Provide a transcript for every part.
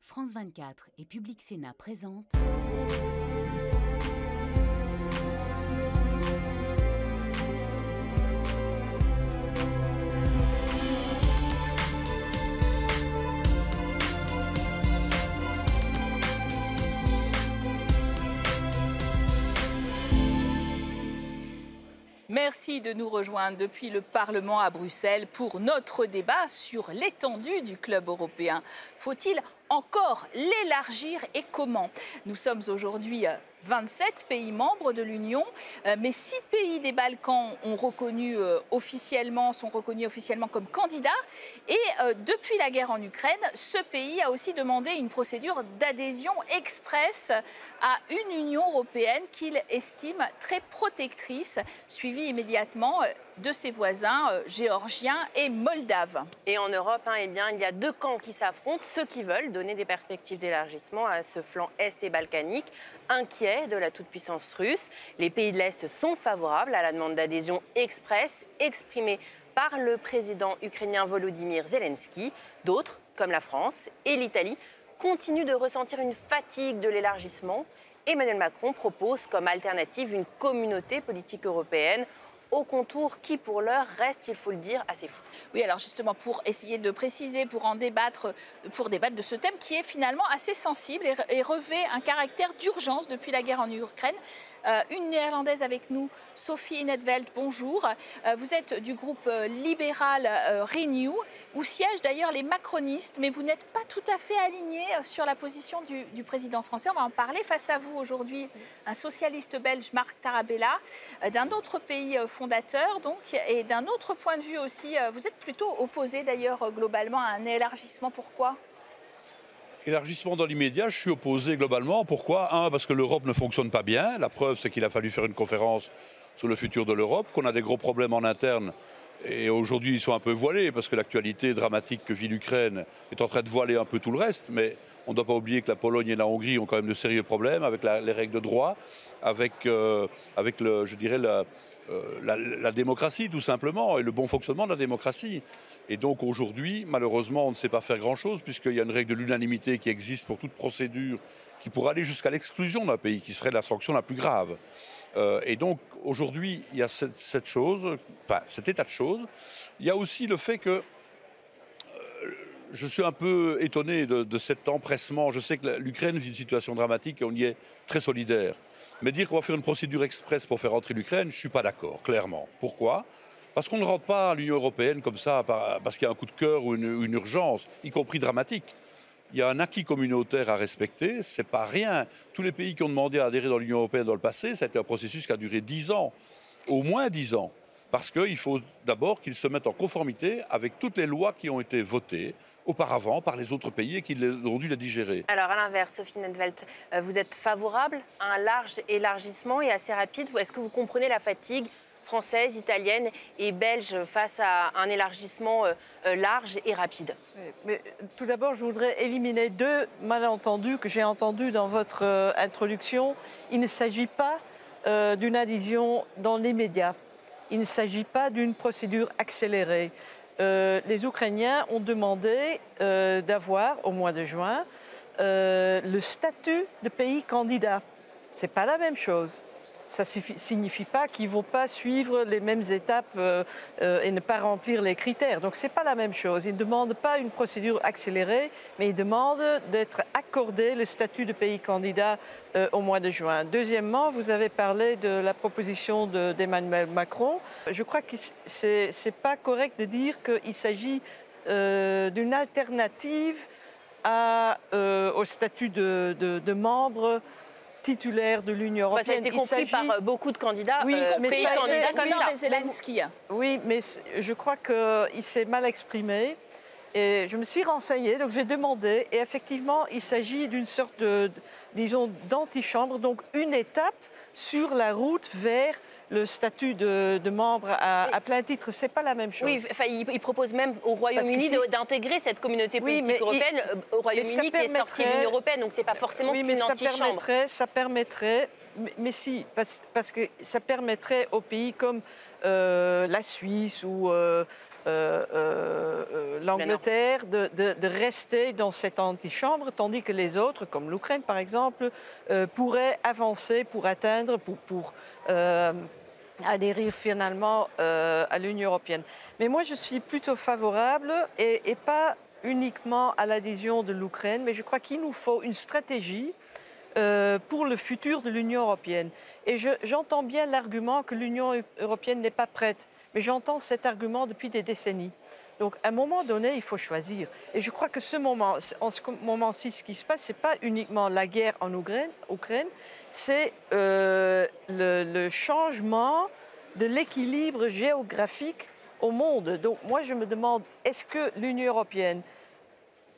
France 24 et Public Sénat présentent Merci de nous rejoindre depuis le Parlement à Bruxelles pour notre débat sur l'étendue du club européen. Faut-il encore l'élargir et comment? Nous sommes aujourd'hui 27 pays membres de l'Union, mais 6 pays des Balkans sont reconnus officiellement comme candidats. Et depuis la guerre en Ukraine, ce pays a aussi demandé une procédure d'adhésion express à une Union européenne qu'il estime très protectrice, suivie immédiatement de ses voisins géorgiens et moldaves. Et en Europe, eh bien, il y a deux camps qui s'affrontent, ceux qui veulent donner des perspectives d'élargissement à ce flanc est et balkanique, inquiets de la toute-puissance russe. Les pays de l'Est sont favorables à la demande d'adhésion express exprimée par le président ukrainien Volodymyr Zelensky. D'autres, comme la France et l'Italie, continuent de ressentir une fatigue de l'élargissement. Emmanuel Macron propose comme alternative une communauté politique européenne aux contours qui, pour l'heure, restent, il faut le dire, assez flous. Oui, alors justement, pour essayer de préciser, pour débattre de ce thème qui est finalement assez sensible et revêt un caractère d'urgence depuis la guerre en Ukraine. Une néerlandaise avec nous, Sophie Netveld, bonjour. Vous êtes du groupe libéral Renew, où siègent d'ailleurs les macronistes, mais vous n'êtes pas tout à fait aligné sur la position du président français. On va en parler. Face à vous aujourd'hui, un socialiste belge, Marc Tarabella, d'un autre pays fondateur, donc, et d'un autre point de vue aussi. Vous êtes plutôt opposé d'ailleurs globalement à un élargissement. Pourquoi ? Élargissement dans l'immédiat, je suis opposé globalement. Pourquoi? Un, parce que l'Europe ne fonctionne pas bien. La preuve, c'est qu'il a fallu faire une conférence sur le futur de l'Europe, qu'on a des gros problèmes en interne. Et aujourd'hui, ils sont un peu voilés, parce que l'actualité dramatique que vit l'Ukraine est en train de voiler un peu tout le reste. Mais on ne doit pas oublier que la Pologne et la Hongrie ont quand même de sérieux problèmes avec les règles de droit, avec la démocratie, tout simplement, et le bon fonctionnement de la démocratie. Et donc aujourd'hui, malheureusement, on ne sait pas faire grand-chose, puisqu'il y a une règle de l'unanimité qui existe pour toute procédure qui pourrait aller jusqu'à l'exclusion d'un pays, qui serait la sanction la plus grave. Et donc aujourd'hui, il y a cet état de choses. Il y a aussi le fait que je suis un peu étonné de cet empressement. Je sais que l'Ukraine vit une situation dramatique et on y est très solidaire. Mais dire qu'on va faire une procédure express pour faire entrer l'Ukraine, je ne suis pas d'accord, clairement. Pourquoi ? Parce qu'on ne rentre pas à l'Union européenne comme ça, parce qu'il y a un coup de cœur ou une urgence, y compris dramatique. Il y a un acquis communautaire à respecter, c'est pas rien. Tous les pays qui ont demandé à adhérer dans l'Union européenne dans le passé, ça a été un processus qui a duré 10 ans, au moins 10 ans. Parce qu'il faut d'abord qu'ils se mettent en conformité avec toutes les lois qui ont été votées auparavant par les autres pays et qui ont dû les digérer. Alors à l'inverse, Sophie Netveld, vous êtes favorable à un large élargissement et assez rapide. Est-ce que vous comprenez la fatigue française, italienne et belge face à un élargissement large et rapide? Mais tout d'abord, je voudrais éliminer deux malentendus que j'ai entendus dans votre introduction. Il ne s'agit pas d'une adhésion dans l'immédiat. Il ne s'agit pas d'une procédure accélérée. Les Ukrainiens ont demandé d'avoir, au mois de juin, le statut de pays candidat. Ce n'est pas la même chose. Ça ne signifie pas qu'ils ne vont pas suivre les mêmes étapes et ne pas remplir les critères. Donc ce n'est pas la même chose. Ils ne demandent pas une procédure accélérée, mais ils demandent d'être accordé le statut de pays candidat au mois de juin. Deuxièmement, vous avez parlé de la proposition d'Emmanuel Macron. Je crois que ce n'est pas correct de dire qu'il s'agit d'une alternative au statut de membre titulaire de l'Union européenne. Ça a été compris par beaucoup de candidats, oui, mais pays candidats comme ça. Zelensky. Oui, mais je crois qu'il s'est mal exprimé. Et je me suis renseignée, donc j'ai demandé. Et effectivement, il s'agit d'une sorte d'antichambre, donc une étape sur la route vers le statut de membre à plein titre. Ce n'est pas la même chose. Oui, il propose même au Royaume-Uni d'intégrer cette communauté politique européenne, au Royaume-Uni qui est sorti de l'Union européenne, donc ce n'est pas forcément qu'une antichambre. Ça permettrait, mais si, parce que ça permettrait aux pays comme la Suisse ou l'Angleterre de rester dans cette antichambre, tandis que les autres, comme l'Ukraine par exemple, pourraient avancer pour atteindre, pour adhérer finalement à l'Union européenne. Mais moi, je suis plutôt favorable et pas uniquement à l'adhésion de l'Ukraine, mais je crois qu'il nous faut une stratégie pour le futur de l'Union européenne. Et j'entends bien l'argument que l'Union européenne n'est pas prête, mais j'entends cet argument depuis des décennies. Donc, à un moment donné, il faut choisir. Et je crois que en ce moment-ci, ce qui se passe, ce n'est pas uniquement la guerre en Ukraine, c'est le changement de l'équilibre géographique au monde. Donc, moi, je me demande, est-ce que l'Union européenne,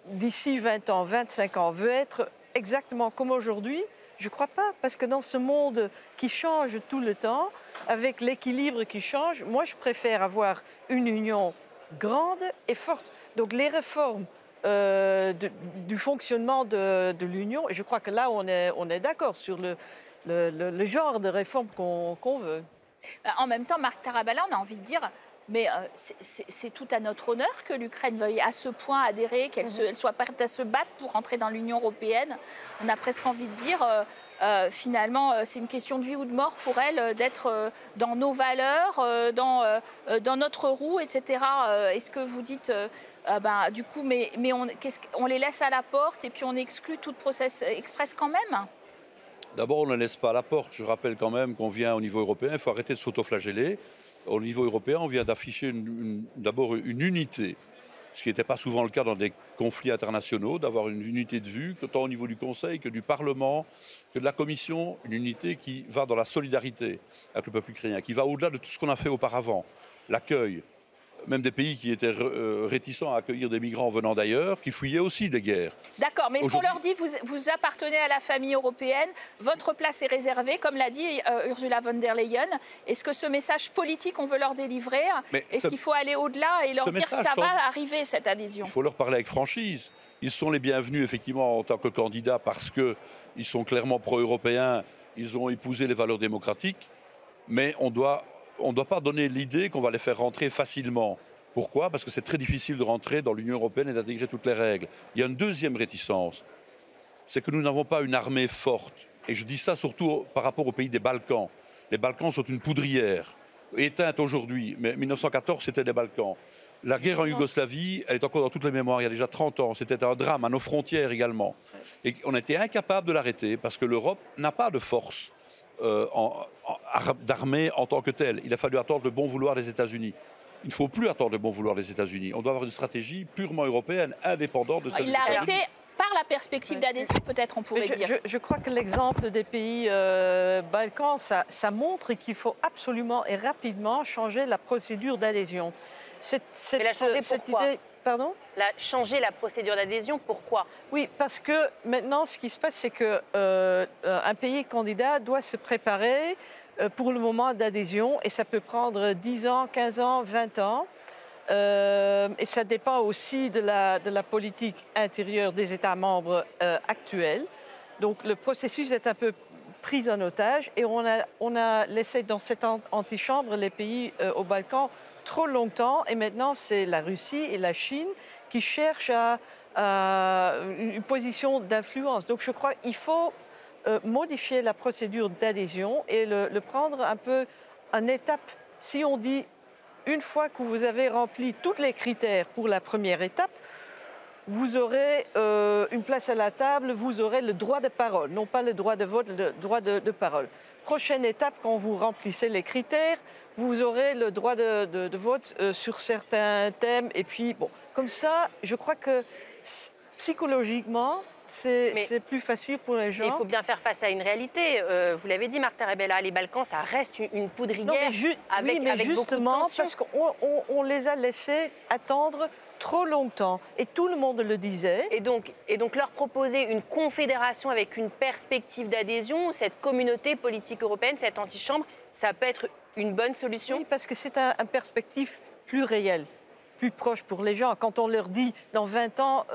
d'ici 20 ans, 25 ans, veut être exactement comme aujourd'hui? Je ne crois pas, parce que dans ce monde qui change tout le temps, avec l'équilibre qui change, moi, je préfère avoir une union grande et forte. Donc, les réformes du fonctionnement de l'Union, et je crois que là, on est d'accord sur le genre de réforme qu'on veut. En même temps, Marc Tarabella, on a envie de dire, mais c'est tout à notre honneur que l'Ukraine veuille à ce point adhérer, qu'elle soit prête à se battre pour entrer dans l'Union européenne. On a presque envie de dire, finalement, c'est une question de vie ou de mort pour elle d'être dans nos valeurs, dans notre roue, etc. Est-ce que vous dites, du coup, mais on les laisse à la porte et puis on exclut tout process express quand même? D'abord, on ne laisse pas à la porte. Je rappelle quand même qu'on vient au niveau européen, il faut arrêter de s'autoflageller. Au niveau européen, on vient d'afficher d'abord une unité, ce qui n'était pas souvent le cas dans des conflits internationaux, d'avoir une unité de vue, tant au niveau du Conseil que du Parlement, que de la Commission, une unité qui va dans la solidarité avec le peuple ukrainien, qui va au-delà de tout ce qu'on a fait auparavant, l'accueil, même des pays qui étaient réticents à accueillir des migrants venant d'ailleurs, qui fuyaient aussi des guerres. D'accord, mais est-ce qu'on leur dit, vous appartenez à la famille européenne, votre place est réservée, comme l'a dit Ursula von der Leyen. Est-ce que ce message politique, on veut leur délivrer? Est-ce qu'il faut aller au-delà et leur dire, ça va arriver, cette adhésion? Il faut leur parler avec franchise. Ils sont les bienvenus, effectivement, en tant que candidats, parce qu'ils sont clairement pro-européens, ils ont épousé les valeurs démocratiques, mais on ne doit pas donner l'idée qu'on va les faire rentrer facilement. Pourquoi? Parce que c'est très difficile de rentrer dans l'Union européenne et d'intégrer toutes les règles. Il y a une deuxième réticence, c'est que nous n'avons pas une armée forte. Et je dis ça surtout par rapport aux pays des Balkans. Les Balkans sont une poudrière, éteinte aujourd'hui, mais 1914, c'était les Balkans. La guerre en Yougoslavie, elle est encore dans toutes les mémoires, il y a déjà 30 ans. C'était un drame à nos frontières également. Et on était incapable de l'arrêter parce que l'Europe n'a pas de force d'armée en tant que telle. Il a fallu attendre le bon vouloir des États-Unis. Il ne faut plus attendre le bon vouloir des États-Unis. On doit avoir une stratégie purement européenne, indépendante de celle des États-Unis. Il l'a arrêté par la perspective d'adhésion, peut-être, on pourrait dire. Je crois que l'exemple des pays Balkans, ça montre qu'il faut absolument et rapidement changer la procédure d'adhésion. Mais la changer pourquoi? Pardon? Changer la procédure d'adhésion, pourquoi? Oui, parce que maintenant, ce qui se passe, c'est qu'un pays candidat doit se préparer pour le moment d'adhésion, et ça peut prendre 10 ans, 15 ans, 20 ans. Et ça dépend aussi de la politique intérieure des États membres actuels. Donc le processus est un peu pris en otage, et on a laissé dans cette antichambre les pays aux Balkans trop longtemps, et maintenant c'est la Russie et la Chine qui cherchent une position d'influence. Donc je crois qu'il faut modifier la procédure d'adhésion et le prendre un peu en étape. Si on dit, une fois que vous avez rempli tous les critères pour la première étape, vous aurez une place à la table, vous aurez le droit de parole, non pas le droit de vote, le droit de parole. Prochaine étape, quand vous remplissez les critères, vous aurez le droit de vote sur certains thèmes. Et puis, bon, comme ça, je crois que psychologiquement, c'est plus facile pour les gens. Il faut bien faire face à une réalité. Vous l'avez dit, Marc Tarabella, les Balkans, ça reste une poudrière avec justement, beaucoup de tensions. parce qu'on les a laissés attendre trop longtemps. Et tout le monde le disait. Et donc leur proposer une confédération avec une perspective d'adhésion, cette communauté politique européenne, cette antichambre, ça peut être une bonne solution? Oui, parce que c'est une perspective plus réelle, plus proche pour les gens. Quand on leur dit, dans 20 ans,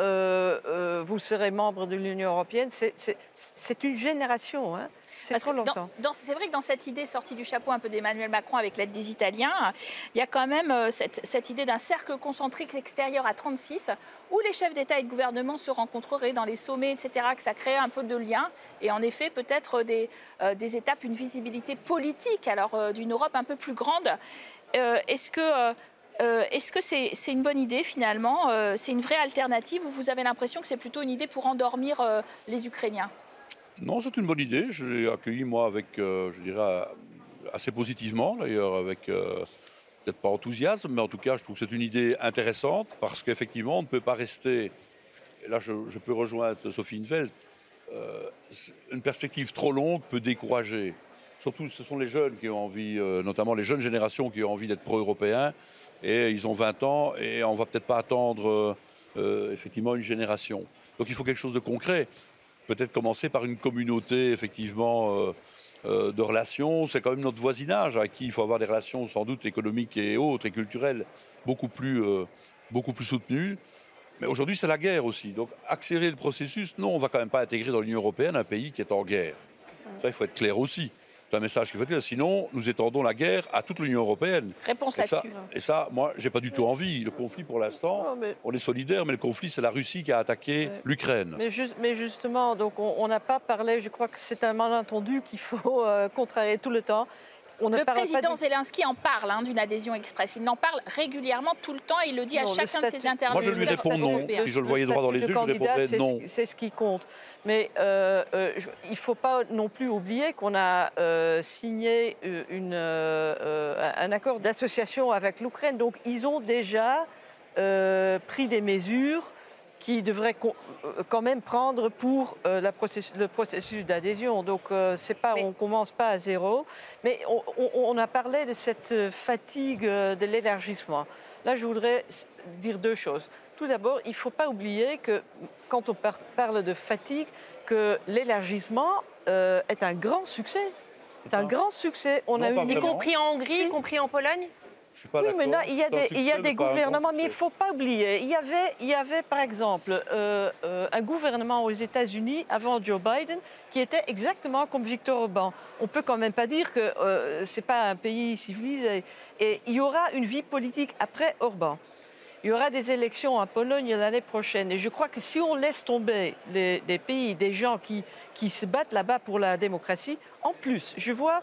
vous serez membre de l'Union européenne, c'est une génération. Hein. C'est Parce trop que longtemps. c'est vrai que dans cette idée sortie du chapeau un peu d'Emmanuel Macron avec l'aide des Italiens, il y a quand même cette idée d'un cercle concentrique extérieur à 36 où les chefs d'État et de gouvernement se rencontreraient dans les sommets, etc., que ça crée un peu de lien et en effet peut-être des étapes, une visibilité politique alors d'une Europe un peu plus grande. Est-ce que c'est une bonne idée finalement? C'est une vraie alternative ou vous avez l'impression que c'est plutôt une idée pour endormir les Ukrainiens? Non, c'est une bonne idée. Je l'ai accueillie, moi, avec, je dirais, assez positivement, d'ailleurs, avec peut-être pas enthousiasme, mais en tout cas, je trouve que c'est une idée intéressante parce qu'effectivement, on ne peut pas rester, et là, je peux rejoindre Sophie Infeld, une perspective trop longue peut décourager. Surtout, ce sont les jeunes qui ont envie, notamment les jeunes générations qui ont envie d'être pro-européens, et ils ont 20 ans, et on ne va peut-être pas attendre, effectivement, une génération. Donc, il faut quelque chose de concret. Peut-être commencer par une communauté, effectivement, de relations. C'est quand même notre voisinage, à qui il faut avoir des relations sans doute économiques et autres, et culturelles, beaucoup plus soutenues. Mais aujourd'hui, c'est la guerre aussi. Donc, accélérer le processus, non, on ne va quand même pas intégrer dans l'Union européenne un pays qui est en guerre. Ça, il faut être clair aussi. C'est un message qu'il faut dire. Sinon, nous étendons la guerre à toute l'Union européenne. Réponse là-dessus. Et ça, moi, j'ai pas du tout envie. Le conflit, pour l'instant, on est solidaire, mais le conflit, c'est la Russie qui a attaqué l'Ukraine. Mais justement, donc on n'a pas parlé, je crois que c'est un malentendu qu'il faut contrarier tout le temps. Le président Zelensky en parle d'une adhésion express. Il en parle réguliement, tout le temps. Il le dit à chacun de ses interviews. Moi, je lui réponds non. Si je le voyais droit dans les yeux, je répondrais non. C'est ce qui compte. Mais il ne faut pas non plus oublier qu'on a signé un accord d'association avec l'Ukraine. Donc, ils ont déjà pris des mesures qui devraient quand même prendre pour le processus d'adhésion. Donc, on ne commence pas à zéro. Mais on a parlé de cette fatigue de l'élargissement. Là, je voudrais dire deux choses. Tout d'abord, il ne faut pas oublier que quand on parle de fatigue, que l'élargissement est un grand succès. C'est un grand succès. Y compris en Hongrie, y compris en Pologne? Oui, mais là, il y a des gouvernements, mais il ne faut pas oublier. Il y avait par exemple, un gouvernement aux États-Unis avant Joe Biden qui était exactement comme Viktor Orban. On ne peut quand même pas dire que ce n'est pas un pays civilisé. Et il y aura une vie politique après Orban. Il y aura des élections en Pologne l'année prochaine. Et je crois que si on laisse tomber des pays, des gens qui se battent là-bas pour la démocratie, en plus, je vois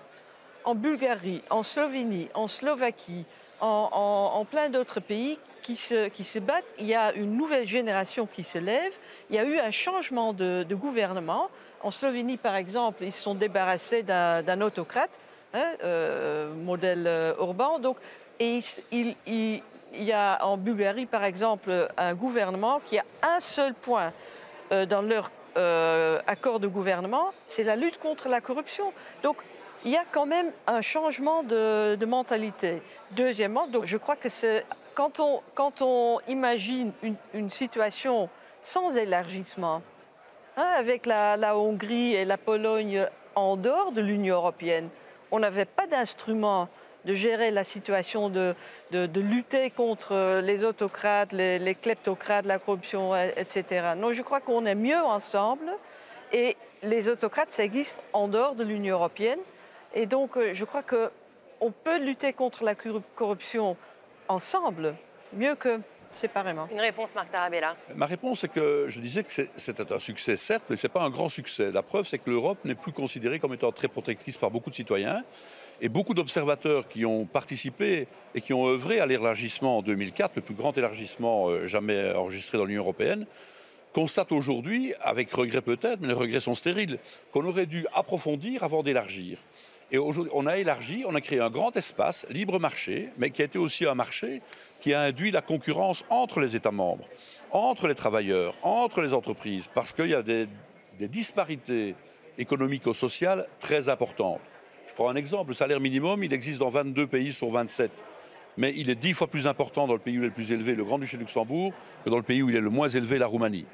en Bulgarie, en Slovénie, en Slovaquie, en plein d'autres pays qui se battent. Il y a une nouvelle génération qui se lève. Il y a eu un changement de gouvernement. En Slovénie, par exemple, ils se sont débarrassés d'un autocrate, modèle Orban. Donc, et il y a en Bulgarie, par exemple, un gouvernement qui a un seul point dans leur accord de gouvernement, c'est la lutte contre la corruption. Donc, il y a quand même un changement de mentalité. Deuxièmement, donc je crois que c'est quand on imagine une situation sans élargissement, avec la Hongrie et la Pologne en dehors de l'Union européenne, on n'avait pas d'instrument de gérer la situation, de lutter contre les autocrates, les kleptocrates, la corruption, etc. Non, je crois qu'on est mieux ensemble et les autocrates, ça existe en dehors de l'Union européenne. Et donc, je crois qu'on peut lutter contre la corruption ensemble, mieux que séparément. Une réponse, Marc Tarabella. Ma réponse, c'est que je disais que c'était un succès, certes, mais ce n'est pas un grand succès. La preuve, c'est que l'Europe n'est plus considérée comme étant très protectrice par beaucoup de citoyens. Et beaucoup d'observateurs qui ont participé et qui ont œuvré à l'élargissement en 2004, le plus grand élargissement jamais enregistré dans l'Union européenne, constatent aujourd'hui, avec regret peut-être, mais les regrets sont stériles, qu'on aurait dû approfondir avant d'élargir. Et aujourd'hui, on a élargi, on a créé un grand espace, libre marché, mais qui a été aussi un marché qui a induit la concurrence entre les États membres, entre les travailleurs, entre les entreprises, parce qu'il y a des disparités économico-sociales très importantes. Je prends un exemple, le salaire minimum, il existe dans 22 pays sur 27. Mais il est 10 fois plus important dans le pays où il est le plus élevé, le Grand-Duché de Luxembourg, que dans le pays où il est le moins élevé, la Roumanie.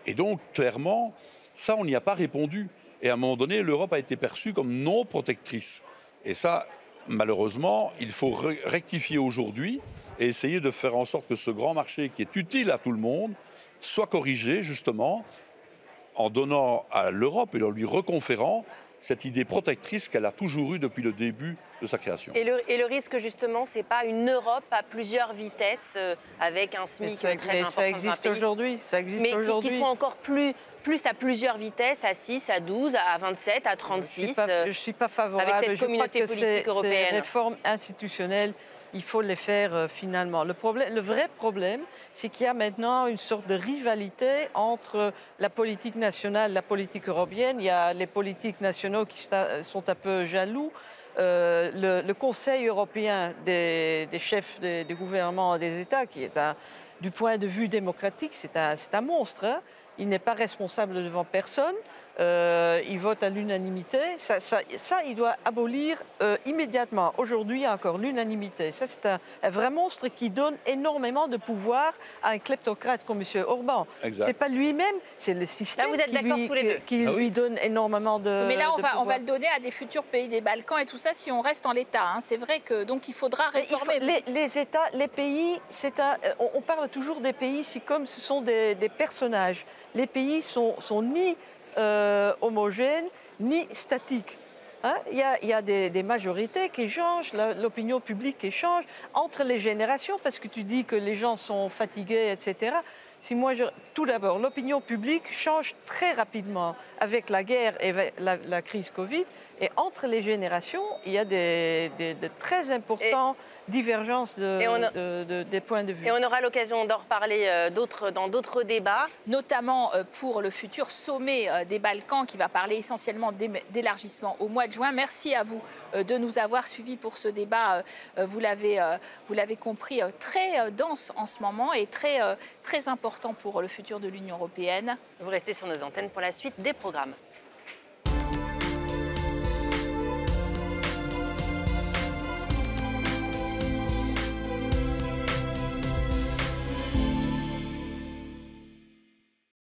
Et donc, clairement, ça, on n'y a pas répondu. Et à un moment donné, l'Europe a été perçue comme non protectrice. Et ça, malheureusement, il faut rectifier aujourd'hui et essayer de faire en sorte que ce grand marché qui est utile à tout le monde soit corrigé, justement, en donnant à l'Europe et en lui reconférant cette idée protectrice qu'elle a toujours eue depuis le début de sa création. Et le risque, justement, c'est pas une Europe à plusieurs vitesses, avec un SMIC très important. Ça existe aujourd'hui. Ça existe mais aujourd'hui. qui sont encore plus à plusieurs vitesses, à 6, à 12, à 27, à 36. Je ne suis pas favorable. Avec cette communauté politique européenne. Ces réformes institutionnelles, il faut les faire finalement. Le vrai problème, c'est qu'il y a maintenant une sorte de rivalité entre la politique nationale et la politique européenne. Il y a les politiques nationaux qui sont un peu jaloux. Le Conseil européen des chefs des gouvernements et des États, qui est du point de vue démocratique, c'est un monstre. Hein. Il n'est pas responsable devant personne. Il vote à l'unanimité. Ça, il doit abolir immédiatement. Aujourd'hui, encore l'unanimité. Ça, c'est un vrai monstre qui donne énormément de pouvoir à un kleptocrate comme M. Orban. Ce n'est pas lui-même, c'est le système qui lui donne énormément de Mais là, pouvoir. on va le donner à des futurs pays des Balkans et tout ça si on reste en l'état. Hein. C'est vrai que donc il faudra réformer. Les États, les pays, on parle toujours des pays comme ce sont des personnages. Les pays sont ni homogènes ni statiques. Hein? Il y a des majorités qui changent, l'opinion publique qui change entre les générations, parce que tu dis que les gens sont fatigués, etc. Tout d'abord, l'opinion publique change très rapidement avec la guerre et la crise Covid. Et entre les générations, il y a des très importantes divergences des points de vue. Et on aura l'occasion d'en reparler dans d'autres débats. Notamment pour le futur sommet des Balkans qui va parler essentiellement d'élargissement au mois de juin. Merci à vous de nous avoir suivis pour ce débat. Vous l'avez compris, très dense en ce moment et très important pour le futur de l'Union européenne. Vous restez sur nos antennes pour la suite des programmes.